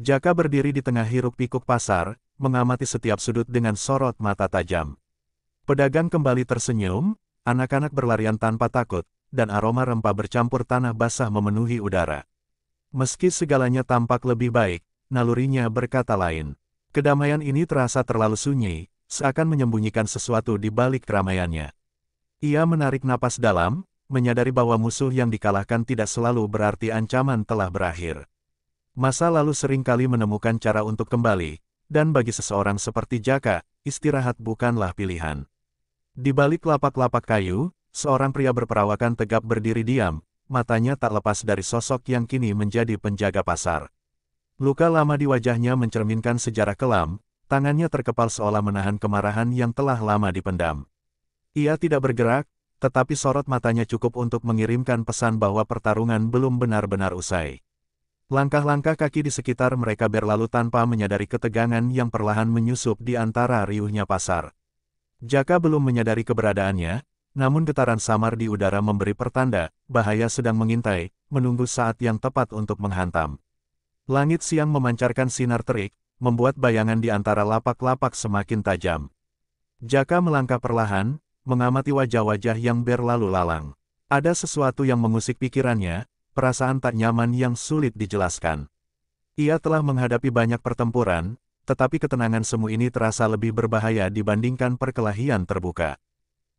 Jaka berdiri di tengah hiruk-pikuk pasar, mengamati setiap sudut dengan sorot mata tajam. Pedagang kembali tersenyum, anak-anak berlarian tanpa takut, dan aroma rempah bercampur tanah basah memenuhi udara. Meski segalanya tampak lebih baik, nalurinya berkata lain. Kedamaian ini terasa terlalu sunyi, seakan menyembunyikan sesuatu di balik keramaiannya. Ia menarik napas dalam, menyadari bahwa musuh yang dikalahkan tidak selalu berarti ancaman telah berakhir. Masa lalu seringkali menemukan cara untuk kembali, dan bagi seseorang seperti Jaka, istirahat bukanlah pilihan. Di balik lapak-lapak kayu, seorang pria berperawakan tegap berdiri diam, matanya tak lepas dari sosok yang kini menjadi penjaga pasar. Luka lama di wajahnya mencerminkan sejarah kelam, tangannya terkepal seolah menahan kemarahan yang telah lama dipendam. Ia tidak bergerak, tetapi sorot matanya cukup untuk mengirimkan pesan bahwa pertarungan belum benar-benar usai. Langkah-langkah kaki di sekitar mereka berlalu tanpa menyadari ketegangan yang perlahan menyusup di antara riuhnya pasar. Jaka belum menyadari keberadaannya, namun getaran samar di udara memberi pertanda, bahaya sedang mengintai, menunggu saat yang tepat untuk menghantam. Langit siang memancarkan sinar terik, membuat bayangan di antara lapak-lapak semakin tajam. Jaka melangkah perlahan, mengamati wajah-wajah yang berlalu lalang. Ada sesuatu yang mengusik pikirannya, perasaan tak nyaman yang sulit dijelaskan. Ia telah menghadapi banyak pertempuran, tetapi ketenangan semu ini terasa lebih berbahaya dibandingkan perkelahian terbuka.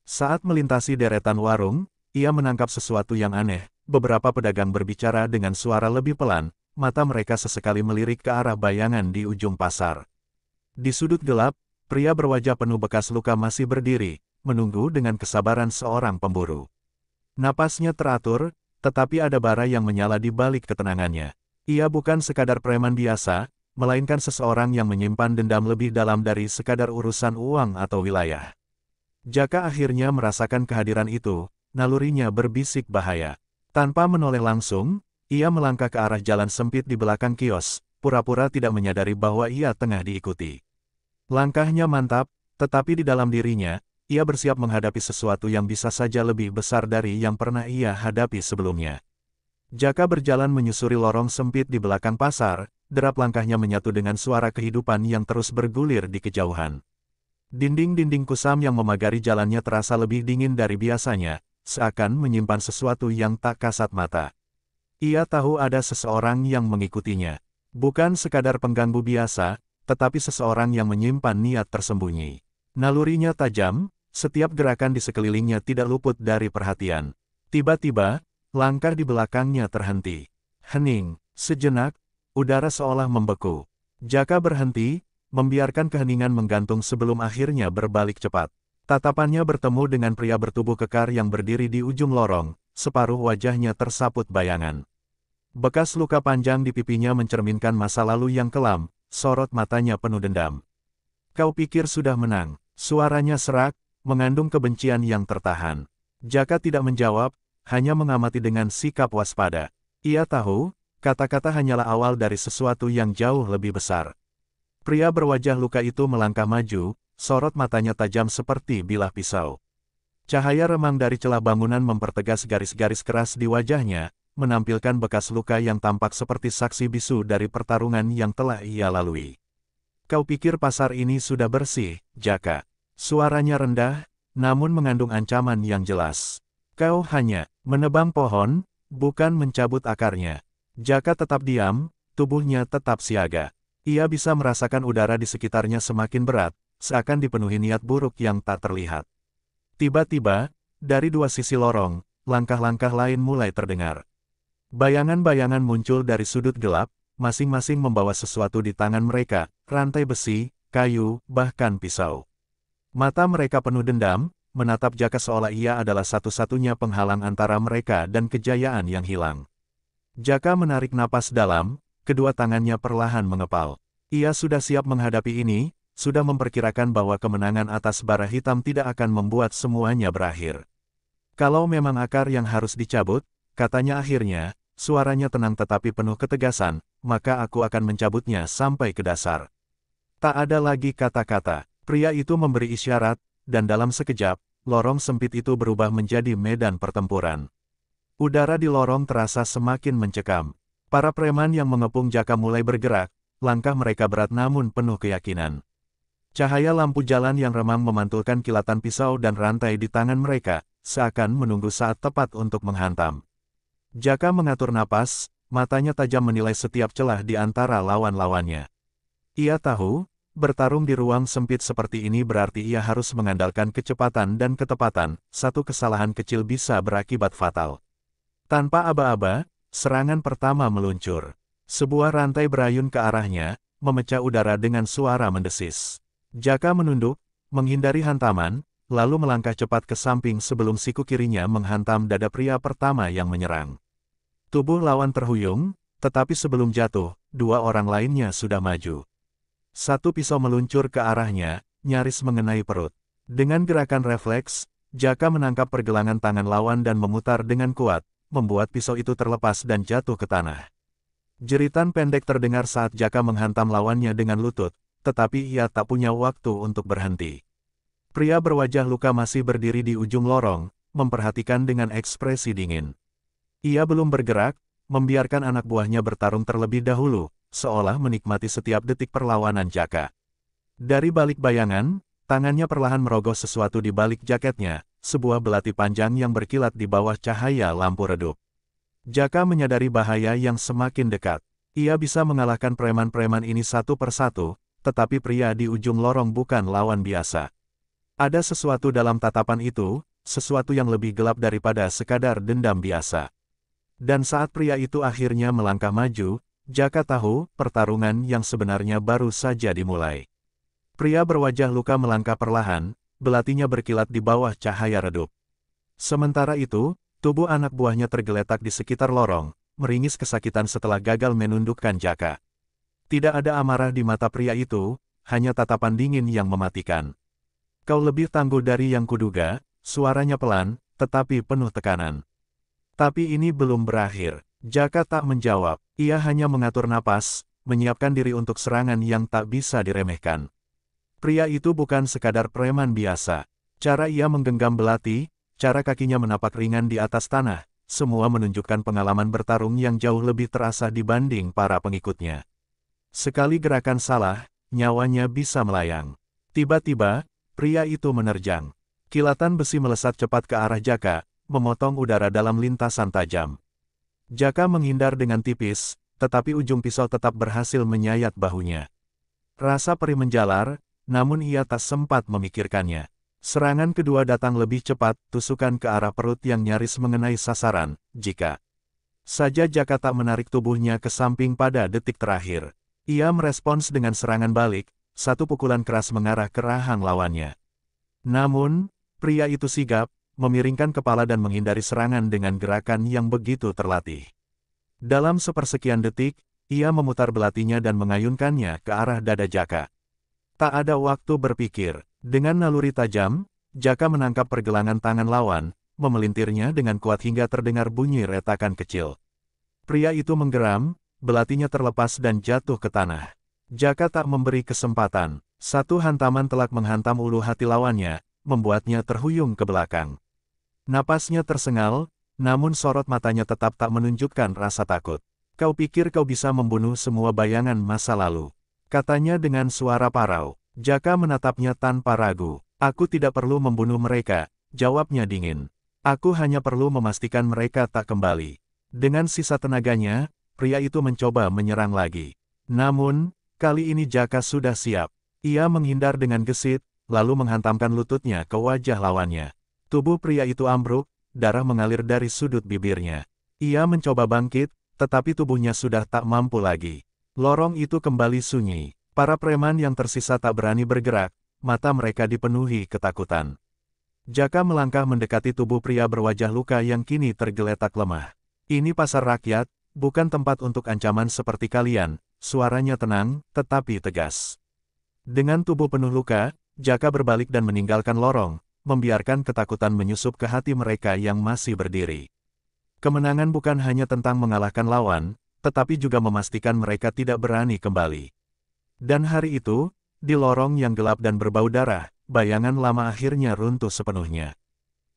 Saat melintasi deretan warung, ia menangkap sesuatu yang aneh. Beberapa pedagang berbicara dengan suara lebih pelan, mata mereka sesekali melirik ke arah bayangan di ujung pasar. Di sudut gelap, pria berwajah penuh bekas luka masih berdiri, menunggu dengan kesabaran seorang pemburu. Napasnya teratur, tetapi ada bara yang menyala di balik ketenangannya. Ia bukan sekadar preman biasa, melainkan seseorang yang menyimpan dendam lebih dalam dari sekadar urusan uang atau wilayah. Jaka akhirnya merasakan kehadiran itu, nalurinya berbisik bahaya. Tanpa menoleh langsung, ia melangkah ke arah jalan sempit di belakang kios, pura-pura tidak menyadari bahwa ia tengah diikuti. Langkahnya mantap, tetapi di dalam dirinya, ia bersiap menghadapi sesuatu yang bisa saja lebih besar dari yang pernah ia hadapi sebelumnya. Jaka berjalan menyusuri lorong sempit di belakang pasar, derap langkahnya menyatu dengan suara kehidupan yang terus bergulir di kejauhan. Dinding-dinding kusam yang memagari jalannya terasa lebih dingin dari biasanya, seakan menyimpan sesuatu yang tak kasat mata. Ia tahu ada seseorang yang mengikutinya. Bukan sekadar pengganggu biasa, tetapi seseorang yang menyimpan niat tersembunyi. Nalurinya tajam, setiap gerakan di sekelilingnya tidak luput dari perhatian. Tiba-tiba, langkah di belakangnya terhenti. Hening, sejenak, udara seolah membeku. Jaka berhenti, membiarkan keheningan menggantung sebelum akhirnya berbalik cepat. Tatapannya bertemu dengan pria bertubuh kekar yang berdiri di ujung lorong, separuh wajahnya tersaput bayangan. Bekas luka panjang di pipinya mencerminkan masa lalu yang kelam, sorot matanya penuh dendam. "Kau pikir sudah menang?" Suaranya serak, mengandung kebencian yang tertahan. Jaka tidak menjawab, hanya mengamati dengan sikap waspada. Ia tahu, kata-kata hanyalah awal dari sesuatu yang jauh lebih besar. Pria berwajah luka itu melangkah maju, sorot matanya tajam seperti bilah pisau. Cahaya remang dari celah bangunan mempertegas garis-garis keras di wajahnya, menampilkan bekas luka yang tampak seperti saksi bisu dari pertarungan yang telah ia lalui. "Kau pikir pasar ini sudah bersih, Jaka?" Suaranya rendah, namun mengandung ancaman yang jelas. "Kau hanya menebang pohon, bukan mencabut akarnya." Jaka tetap diam, tubuhnya tetap siaga. Ia bisa merasakan udara di sekitarnya semakin berat, seakan dipenuhi niat buruk yang tak terlihat. Tiba-tiba, dari dua sisi lorong, langkah-langkah lain mulai terdengar. Bayangan-bayangan muncul dari sudut gelap, masing-masing membawa sesuatu di tangan mereka, rantai besi, kayu, bahkan pisau. Mata mereka penuh dendam, menatap Jaka seolah ia adalah satu-satunya penghalang antara mereka dan kejayaan yang hilang. Jaka menarik napas dalam, kedua tangannya perlahan mengepal. Ia sudah siap menghadapi ini, sudah memperkirakan bahwa kemenangan atas bara hitam tidak akan membuat semuanya berakhir. "Kalau memang akar yang harus dicabut," katanya akhirnya, suaranya tenang tetapi penuh ketegasan, "maka aku akan mencabutnya sampai ke dasar." Tak ada lagi kata-kata. Pria itu memberi isyarat, dan dalam sekejap, lorong sempit itu berubah menjadi medan pertempuran. Udara di lorong terasa semakin mencekam. Para preman yang mengepung Jaka mulai bergerak, langkah mereka berat namun penuh keyakinan. Cahaya lampu jalan yang remang memantulkan kilatan pisau dan rantai di tangan mereka, seakan menunggu saat tepat untuk menghantam. Jaka mengatur napas, matanya tajam menilai setiap celah di antara lawan-lawannya. Ia tahu, bertarung di ruang sempit seperti ini berarti ia harus mengandalkan kecepatan dan ketepatan, satu kesalahan kecil bisa berakibat fatal. Tanpa aba-aba, serangan pertama meluncur. Sebuah rantai berayun ke arahnya, memecah udara dengan suara mendesis. Jaka menunduk, menghindari hantaman, lalu melangkah cepat ke samping sebelum siku kirinya menghantam dada pria pertama yang menyerang. Tubuh lawan terhuyung, tetapi sebelum jatuh, dua orang lainnya sudah maju. Satu pisau meluncur ke arahnya, nyaris mengenai perut. Dengan gerakan refleks, Jaka menangkap pergelangan tangan lawan dan memutar dengan kuat, membuat pisau itu terlepas dan jatuh ke tanah. Jeritan pendek terdengar saat Jaka menghantam lawannya dengan lutut, tetapi ia tak punya waktu untuk berhenti. Pria berwajah luka masih berdiri di ujung lorong, memperhatikan dengan ekspresi dingin. Ia belum bergerak, membiarkan anak buahnya bertarung terlebih dahulu, seolah menikmati setiap detik perlawanan Jaka. Dari balik bayangan, tangannya perlahan merogoh sesuatu di balik jaketnya, sebuah belati panjang yang berkilat di bawah cahaya lampu redup. Jaka menyadari bahaya yang semakin dekat. Ia bisa mengalahkan preman-preman ini satu persatu, tetapi pria di ujung lorong bukan lawan biasa. Ada sesuatu dalam tatapan itu, sesuatu yang lebih gelap daripada sekadar dendam biasa. Dan saat pria itu akhirnya melangkah maju, Jaka tahu, pertarungan yang sebenarnya baru saja dimulai. Pria berwajah luka melangkah perlahan, belatinya berkilat di bawah cahaya redup. Sementara itu, tubuh anak buahnya tergeletak di sekitar lorong, meringis kesakitan setelah gagal menundukkan Jaka. Tidak ada amarah di mata pria itu, hanya tatapan dingin yang mematikan. Kau lebih tangguh dari yang kuduga, suaranya pelan, tetapi penuh tekanan. Tapi ini belum berakhir. Jaka tak menjawab, ia hanya mengatur napas, menyiapkan diri untuk serangan yang tak bisa diremehkan. Pria itu bukan sekadar preman biasa. Cara ia menggenggam belati, cara kakinya menapak ringan di atas tanah, semua menunjukkan pengalaman bertarung yang jauh lebih terasa dibanding para pengikutnya. Sekali gerakan salah, nyawanya bisa melayang. Tiba-tiba, pria itu menerjang. Kilatan besi melesat cepat ke arah Jaka, memotong udara dalam lintasan tajam. Jaka menghindar dengan tipis, tetapi ujung pisau tetap berhasil menyayat bahunya. Rasa perih menjalar, namun ia tak sempat memikirkannya. Serangan kedua datang lebih cepat, tusukan ke arah perut yang nyaris mengenai sasaran, jika saja Jaka tak menarik tubuhnya ke samping pada detik terakhir. Ia merespons dengan serangan balik, satu pukulan keras mengarah ke rahang lawannya. Namun, pria itu sigap, memiringkan kepala dan menghindari serangan dengan gerakan yang begitu terlatih. Dalam sepersekian detik, ia memutar belatinya dan mengayunkannya ke arah dada Jaka. Tak ada waktu berpikir, dengan naluri tajam, Jaka menangkap pergelangan tangan lawan, memelintirnya dengan kuat hingga terdengar bunyi retakan kecil. Pria itu menggeram, belatinya terlepas dan jatuh ke tanah. Jaka tak memberi kesempatan, satu hantaman telak menghantam ulu hati lawannya, membuatnya terhuyung ke belakang. Napasnya tersengal, namun sorot matanya tetap tak menunjukkan rasa takut. Kau pikir kau bisa membunuh semua bayangan masa lalu? Katanya dengan suara parau. Jaka menatapnya tanpa ragu. Aku tidak perlu membunuh mereka, jawabnya dingin. Aku hanya perlu memastikan mereka tak kembali. Dengan sisa tenaganya, pria itu mencoba menyerang lagi. Namun, kali ini Jaka sudah siap. Ia menghindar dengan gesit, lalu menghantamkan lututnya ke wajah lawannya. Tubuh pria itu ambruk, darah mengalir dari sudut bibirnya. Ia mencoba bangkit, tetapi tubuhnya sudah tak mampu lagi. Lorong itu kembali sunyi. Para preman yang tersisa tak berani bergerak, mata mereka dipenuhi ketakutan. Jaka melangkah mendekati tubuh pria berwajah luka yang kini tergeletak lemah. Ini pasar rakyat, bukan tempat untuk ancaman seperti kalian, suaranya tenang, tetapi tegas. Dengan tubuh penuh luka, Jaka berbalik dan meninggalkan lorong, membiarkan ketakutan menyusup ke hati mereka yang masih berdiri. Kemenangan bukan hanya tentang mengalahkan lawan, tetapi juga memastikan mereka tidak berani kembali. Dan hari itu, di lorong yang gelap dan berbau darah, bayangan lama akhirnya runtuh sepenuhnya.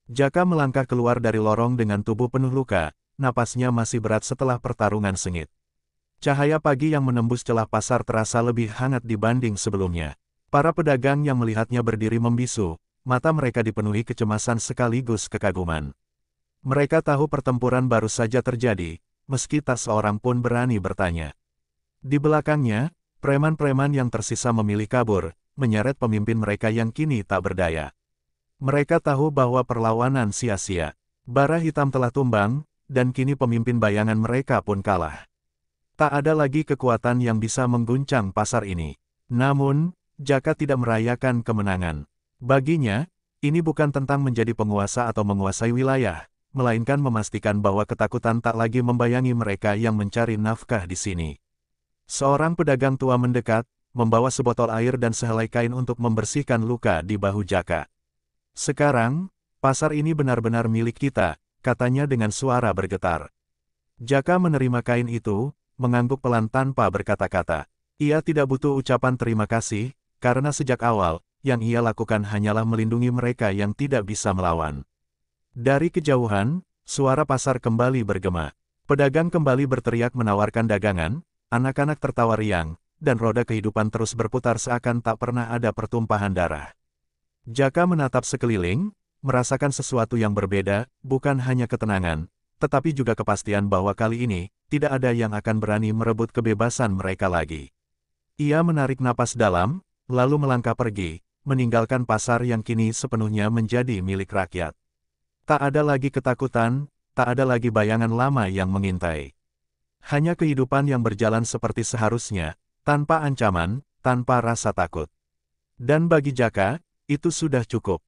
Jaka melangkah keluar dari lorong dengan tubuh penuh luka, napasnya masih berat setelah pertarungan sengit. Cahaya pagi yang menembus celah pasar terasa lebih hangat dibanding sebelumnya. Para pedagang yang melihatnya berdiri membisu, mata mereka dipenuhi kecemasan sekaligus kekaguman. Mereka tahu pertempuran baru saja terjadi, meski tak seorang pun berani bertanya. Di belakangnya, preman-preman yang tersisa memilih kabur, menyeret pemimpin mereka yang kini tak berdaya. Mereka tahu bahwa perlawanan sia-sia. Bara hitam telah tumbang, dan kini pemimpin bayangan mereka pun kalah. Tak ada lagi kekuatan yang bisa mengguncang pasar ini. Namun, Jaka tidak merayakan kemenangan. Baginya, ini bukan tentang menjadi penguasa atau menguasai wilayah, melainkan memastikan bahwa ketakutan tak lagi membayangi mereka yang mencari nafkah di sini. Seorang pedagang tua mendekat, membawa sebotol air dan sehelai kain untuk membersihkan luka di bahu Jaka. Sekarang, pasar ini benar-benar milik kita, katanya dengan suara bergetar. Jaka menerima kain itu, mengangguk pelan tanpa berkata-kata. Ia tidak butuh ucapan terima kasih, karena sejak awal, yang ia lakukan hanyalah melindungi mereka yang tidak bisa melawan. Dari kejauhan, suara pasar kembali bergema. Pedagang kembali berteriak menawarkan dagangan, anak-anak tertawa riang, dan roda kehidupan terus berputar seakan tak pernah ada pertumpahan darah. Jaka menatap sekeliling, merasakan sesuatu yang berbeda, bukan hanya ketenangan, tetapi juga kepastian bahwa kali ini, tidak ada yang akan berani merebut kebebasan mereka lagi. Ia menarik napas dalam, lalu melangkah pergi, meninggalkan pasar yang kini sepenuhnya menjadi milik rakyat. Tak ada lagi ketakutan, tak ada lagi bayangan lama yang mengintai. Hanya kehidupan yang berjalan seperti seharusnya, tanpa ancaman, tanpa rasa takut. Dan bagi Jaka, itu sudah cukup.